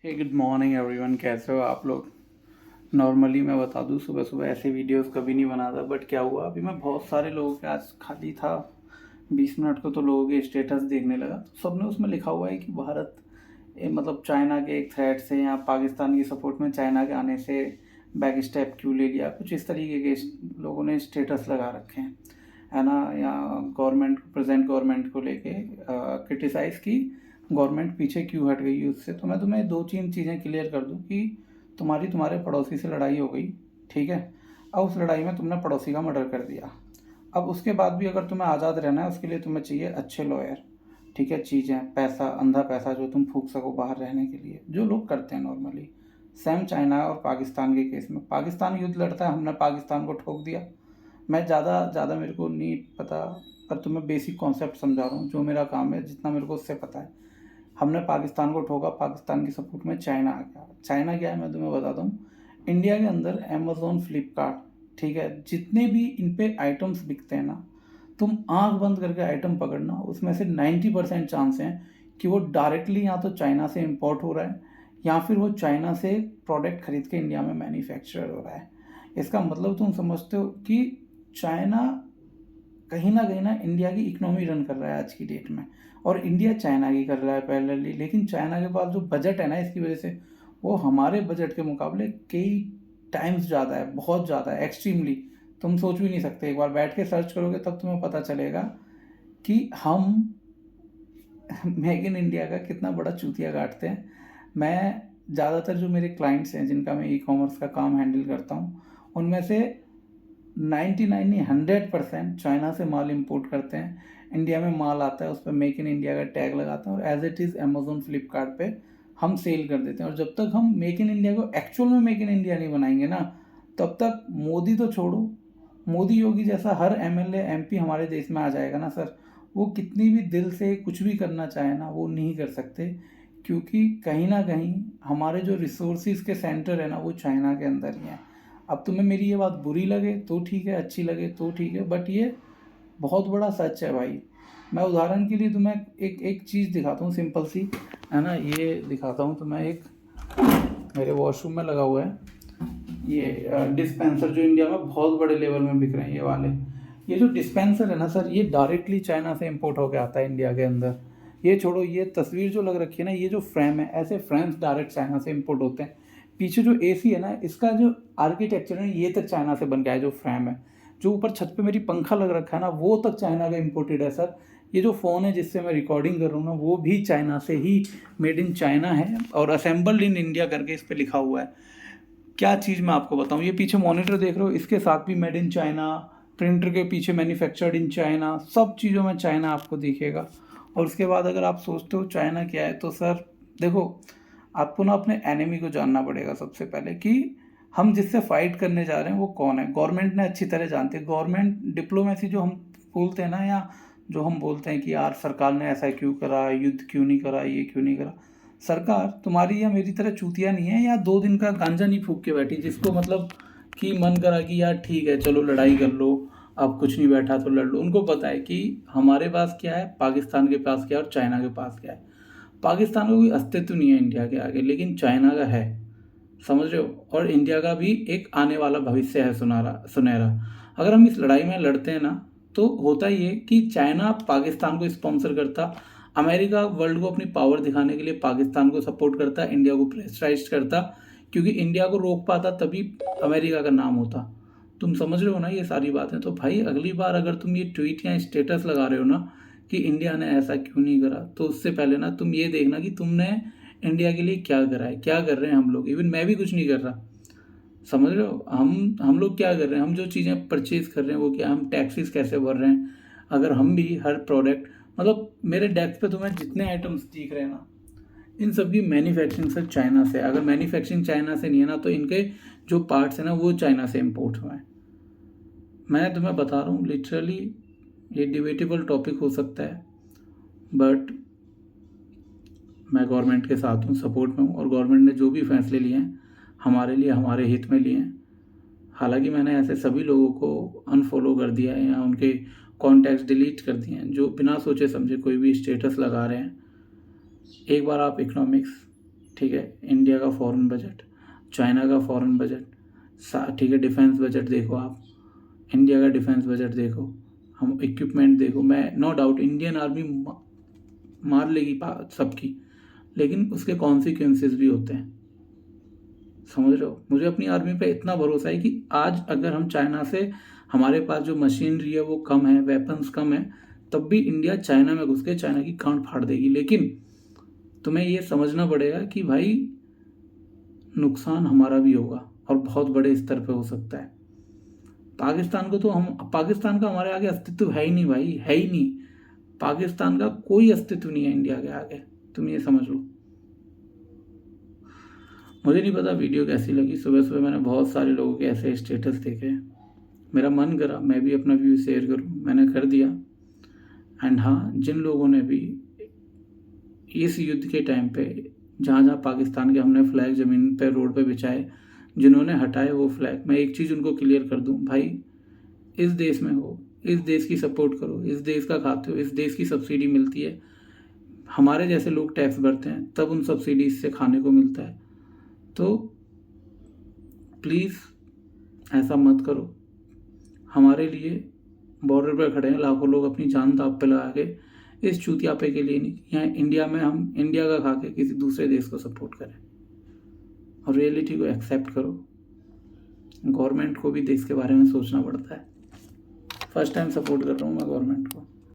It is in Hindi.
हे गुड मॉर्निंग एवरीवन, कैसे हो आप लोग। नॉर्मली मैं बता दूं, सुबह सुबह ऐसे वीडियोस कभी नहीं बनाता, बट क्या हुआ अभी मैं बहुत सारे लोगों के आज खाली था 20 मिनट को, तो लोगों के स्टेटस देखने लगा तो सबने उसमें लिखा हुआ है कि भारत मतलब चाइना के एक थ्रेट से या पाकिस्तान की सपोर्ट में चाइना के आने से बैक स्टेप क्यों ले लिया, कुछ इस तरीके के लोगों ने स्टेटस लगा रखे हैं, है ना। या गवर्नमेंट, प्रेजेंट गवर्नमेंट को लेके क्रिटिसाइज़ की गवर्नमेंट पीछे क्यों हट गई उससे। तो मैं तुम्हें दो तीन चीज़ें क्लियर कर दूं कि तुम्हारे पड़ोसी से लड़ाई हो गई, ठीक है। अब उस लड़ाई में तुमने पड़ोसी का मर्डर कर दिया। अब उसके बाद भी अगर तुम्हें आज़ाद रहना है, उसके लिए तुम्हें चाहिए अच्छे लॉयर, ठीक है। चीज़ें, पैसा, अंधा पैसा जो तुम फूंक सको बाहर रहने के लिए, जो लोग करते हैं नॉर्मली। सेम चाइना और पाकिस्तान के केस में, पाकिस्तान युद्ध लड़ता है, हमने पाकिस्तान को ठोक दिया। मैं ज़्यादा ज़्यादा मेरे को नहीं पता, पर तुम्हें बेसिक कॉन्सेप्ट समझा रहा हूँ, जो मेरा काम है, जितना मेरे को उससे पता है। हमने पाकिस्तान को ठोका, पाकिस्तान की सपोर्ट में चाइना आ गया। चाइना क्या है मैं तुम्हें बताता हूँ। इंडिया के अंदर अमेज़ोन, फ्लिपकार्ट, ठीक है, जितने भी इन पे आइटम्स बिकते हैं ना, तुम आंख बंद करके आइटम पकड़ना, उसमें से 90% चांस हैं कि वो डायरेक्टली या तो चाइना से इम्पोर्ट हो रहा है, या फिर वो चाइना से प्रोडक्ट खरीद के इंडिया में मैन्युफैक्चर हो रहा है। इसका मतलब तुम समझते हो कि चाइना कहीं ना इंडिया की इकोनॉमी रन कर रहा है आज की डेट में, और इंडिया चाइना की कर रहा है पैरेलली। लेकिन चाइना के पास जो बजट है ना, इसकी वजह से वो हमारे बजट के मुकाबले कई टाइम्स ज़्यादा है, बहुत ज़्यादा है, एक्सट्रीमली। तुम सोच भी नहीं सकते, एक बार बैठ के सर्च करोगे तब तुम्हें पता चलेगा कि हम मेक इन इंडिया का कितना बड़ा चूतिया काटते हैं। मैं ज़्यादातर जो मेरे क्लाइंट्स हैं जिनका मैं ई कॉमर्स का काम हैंडल करता हूँ, उनमें से 99 नहीं 100% चाइना से माल इंपोर्ट करते हैं। इंडिया में माल आता है, उस पर मेक इन इंडिया का टैग लगाते हैं, और as it is Amazon, Flipkart पे हम सेल कर देते हैं। और जब तक हम मेक इन इंडिया को एक्चुअल में मेक इन इंडिया नहीं बनाएंगे ना, तब तक मोदी तो छोड़ो, मोदी योगी जैसा हर एमएलए एमपी हमारे देश में आ जाएगा ना सर, वो कितनी भी दिल से कुछ भी करना चाहे ना, वो नहीं कर सकते। क्योंकि कहीं ना कहीं हमारे जो रिसोर्सिस के सेंटर है ना, वो चाइना के अंदर ही है। अब तुम्हें मेरी ये बात बुरी लगे तो ठीक है, अच्छी लगे तो ठीक है, बट ये बहुत बड़ा सच है भाई। मैं उदाहरण के लिए तुम्हें एक एक चीज़ दिखाता हूँ, सिंपल सी, है ना। ये दिखाता हूँ तुम्हें, एक मेरे वॉशरूम में लगा हुआ है ये डिस्पेंसर, जो इंडिया में बहुत बड़े लेवल में बिक रहे हैं ये वाले। ये जो डिस्पेंसर है ना सर, ये डायरेक्टली चाइना से इम्पोर्ट होकर आता है इंडिया के अंदर। ये छोड़ो, ये तस्वीर जो लग रखी है ना, ये जो फ्रेम है, ऐसे फ्रेम्स डायरेक्ट चाइना से इम्पोर्ट होते हैं। पीछे जो एसी है ना, इसका जो आर्किटेक्चर है, ये तक चाइना से बन गया है। जो फ्रेम है, जो ऊपर छत पे मेरी पंखा लग रखा है ना, वो तक चाइना का इम्पोर्टेड है सर। ये जो फ़ोन है जिससे मैं रिकॉर्डिंग कर रहा हूँ ना, वो भी चाइना से ही, मेड इन चाइना है, और असेंबल्ड इन इंडिया करके इस पर लिखा हुआ है। क्या चीज़ मैं आपको बताऊँ, ये पीछे मॉनिटर देख रहे हो, इसके साथ भी मेड इन चाइना, प्रिंटर के पीछे मैन्युफैक्चर्ड इन चाइना, सब चीज़ों में चाइना आपको दिखेगा। और उसके बाद अगर आप सोचते हो चाइना क्या है, तो सर देखो, आपको ना अपने एनिमी को जानना पड़ेगा सबसे पहले, कि हम जिससे फाइट करने जा रहे हैं वो कौन है। गवर्नमेंट ने अच्छी तरह जानते हैं, गवर्नमेंट डिप्लोमेसी जो हम बोलते हैं ना, या जो हम बोलते हैं कि यार सरकार ने ऐसा क्यों करा, युद्ध क्यों नहीं करा, ये क्यों नहीं करा। सरकार तुम्हारी या मेरी तरह चूतिया नहीं है, या 2 दिन का गांजा नहीं फूक के बैठी, जिसको मतलब कि मन करा कि यार ठीक है चलो लड़ाई कर लो, अब कुछ नहीं बैठा तो लड़ लो। उनको पता है कि हमारे पास क्या है, पाकिस्तान के पास क्या है, और चाइना के पास क्या है। पाकिस्तान का कोई अस्तित्व नहीं है इंडिया के आगे, लेकिन चाइना का है, समझ रहे हो। और इंडिया का भी एक आने वाला भविष्य है सुनहरा। अगर हम इस लड़ाई में लड़ते हैं ना, तो होता ये कि चाइना पाकिस्तान को स्पॉन्सर करता, अमेरिका वर्ल्ड को अपनी पावर दिखाने के लिए पाकिस्तान को सपोर्ट करता, इंडिया को प्रेशराइज करता, क्योंकि इंडिया को रोक पाता तभी अमेरिका का नाम होता। तुम समझ रहे हो ना ये सारी बातें। तो भाई अगली बार अगर तुम ये ट्वीट या स्टेटस लगा रहे हो ना कि इंडिया ने ऐसा क्यों नहीं करा, तो उससे पहले ना तुम ये देखना कि तुमने इंडिया के लिए क्या करा है, क्या कर रहे हैं हम लोग। इवन मैं भी कुछ नहीं कर रहा, समझ रहे हो। हम लोग क्या कर रहे हैं, हम जो चीज़ें परचेज कर रहे हैं वो क्या, हम टैक्सेस कैसे भर रहे हैं। अगर हम भी हर प्रोडक्ट, मतलब मेरे डेस्क पे तुम्हें जितने आइटम्स दिख रहे हैं ना, इन सब की मैन्युफैक्चरिंग सर चाइना से। अगर मैन्युफैक्चरिंग चाइना से नहीं है ना, तो इनके जो पार्ट्स हैं ना, वो चाइना से इम्पोर्ट हुए हैं। मैं तुम्हें बता रहा हूँ लिटरली, ये डिबेटेबल टॉपिक हो सकता है, बट मैं गवर्नमेंट के साथ हूँ, सपोर्ट में हूँ, और गवर्नमेंट ने जो भी फैसले लिए हैं हमारे लिए, हमारे हित में लिए हैं। हालांकि मैंने ऐसे सभी लोगों को अनफॉलो कर दिया है, या उनके कॉन्टैक्ट्स डिलीट कर दिए हैं जो बिना सोचे समझे कोई भी स्टेटस लगा रहे हैं। एक बार आप इकोनॉमिक्स, ठीक है, इंडिया का फॉरेन बजट, चाइना का फॉरेन बजट, ठीक है, डिफेंस बजट देखो आप, इंडिया का डिफेंस बजट देखो, हम इक्विपमेंट देखो। मैं नो डाउट इंडियन आर्मी मार लेगी सबकी, लेकिन उसके कॉन्सिक्वेंसेस भी होते हैं, समझ रहे हो। मुझे अपनी आर्मी पे इतना भरोसा है कि आज अगर हम चाइना से, हमारे पास जो मशीनरी है वो कम है, वेपन्स कम है, तब भी इंडिया चाइना में घुस के चाइना की गांड फाड़ देगी। लेकिन तुम्हें ये समझना पड़ेगा कि भाई नुकसान हमारा भी होगा और बहुत बड़े स्तर पे हो सकता है। पाकिस्तान को तो पाकिस्तान का हमारे आगे अस्तित्व है ही नहीं भाई, है ही नहीं। पाकिस्तान का कोई अस्तित्व नहीं है इंडिया के आगे, तुम ये समझ लो। मुझे नहीं पता वीडियो कैसी लगी। सुबह सुबह मैंने बहुत सारे लोगों के ऐसे स्टेटस देखे, मेरा मन करा मैं भी अपना व्यू शेयर करूं, मैंने कर दिया। एंड हाँ, जिन लोगों ने भी इस युद्ध के टाइम पे जहाँ जहाँ पाकिस्तान के हमने फ्लैग ज़मीन पे रोड पे बिछाए, जिन्होंने हटाए वो फ्लैग, मैं एक चीज़ उनको क्लियर कर दूं, भाई इस देश में हो, इस देश की सपोर्ट करो, इस देश का खाते हो, इस देश की सब्सिडी मिलती है, हमारे जैसे लोग टैक्स भरते हैं तब उन सब्सिडीज से खाने को मिलता है। तो प्लीज़ ऐसा मत करो। हमारे लिए बॉर्डर पर खड़े हैं लाखों लोग अपनी जान दांव पे लगा के, इस चूतियापे के लिए नहीं, यहाँ इंडिया में हम इंडिया का खा के किसी दूसरे देश को सपोर्ट करें। और रियलिटी को एक्सेप्ट करो। गवर्नमेंट को भी देश के बारे में सोचना पड़ता है। फर्स्ट टाइम सपोर्ट कर रहा हूँ मैं गवर्नमेंट को।